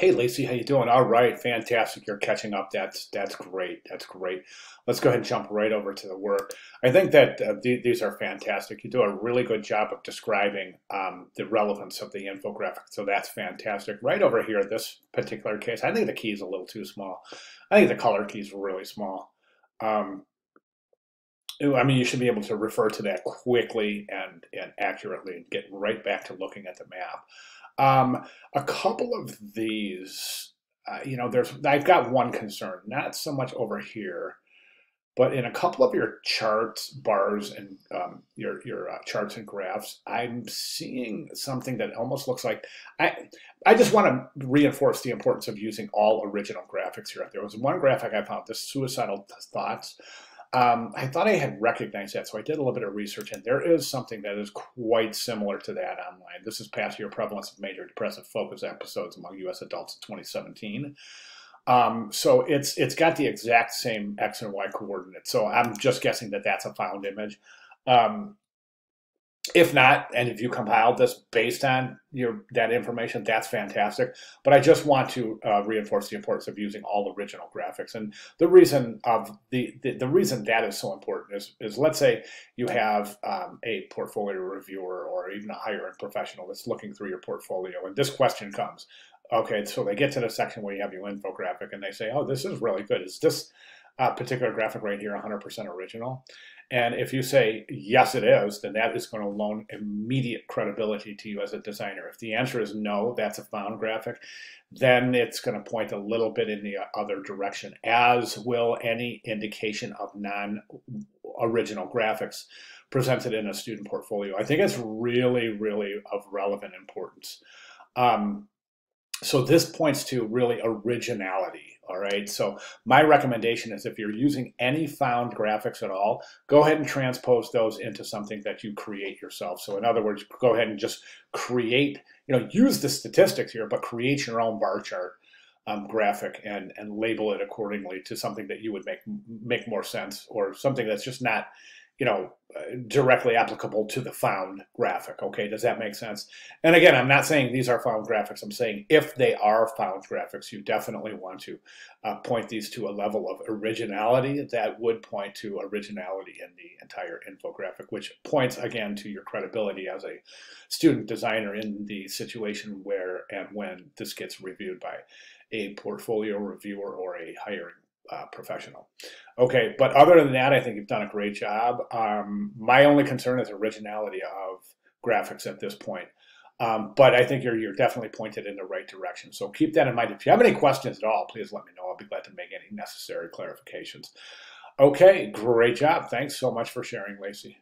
Hey Lacey, how you doing? All right, fantastic. You're catching up. That's great. That's great. Let's go ahead and jump right over to the work. I think that these are fantastic. You do a really good job of describing the relevance of the infographic, so that's fantastic. Right over here, this particular case, I think the key is a little too small. I think the color key is really small. Um, I mean, you should be able to refer to that quickly and accurately and get right back to looking at the map. A couple of these, I've got one concern, not so much over here, but in a couple of your charts, bars, and your charts and graphs, I'm seeing something that almost looks like I. I just want to reinforce the importance of using all original graphics here. There was one graphic I found, this suicidal thoughts. I thought I had recognized that, so I did a little bit of research, and there is something that is quite similar to that online. This is past year prevalence of major depressive focus episodes among U.S. adults in 2017. So it's got the exact same X and Y coordinates. So I'm just guessing that that's a found image. Um, if not, and if you compiled this based on that information, that's fantastic. But I just want to reinforce the importance of using all original graphics. And the reason of the reason that is so important is let's say you have a portfolio reviewer or even a higher end professional that's looking through your portfolio, and this question comes. Okay, so they get to the section where you have your infographic, and they say, "Oh, this is really good. Is this particular graphic right here 100% original?" And if you say, yes, it is, then that is going to loan immediate credibility to you as a designer. If the answer is no, that's a found graphic, then it's going to point a little bit in the other direction, as will any indication of non-original graphics presented in a student portfolio. I think it's really, really of relevant importance. So this points to really originality, all right? So my recommendation is if you're using any found graphics at all, go ahead and transpose those into something that you create yourself. So in other words, go ahead and just create, use the statistics here, but create your own bar chart graphic and label it accordingly to something that you would make more sense, or something that's just not, directly applicable to the found graphic. Okay, does that make sense? And again, I'm not saying these are found graphics. I'm saying if they are found graphics, you definitely want to point these to a level of originality that would point to originality in the entire infographic, which points again to your credibility as a student designer in the situation where and when this gets reviewed by a portfolio reviewer or a hiring professional. Okay, but other than that, I think you've done a great job. My only concern is originality of graphics at this point. But I think you're definitely pointed in the right direction. So keep that in mind. If you have any questions at all, please let me know. I'll be glad to make any necessary clarifications. Okay, great job. Thanks so much for sharing, Lacey.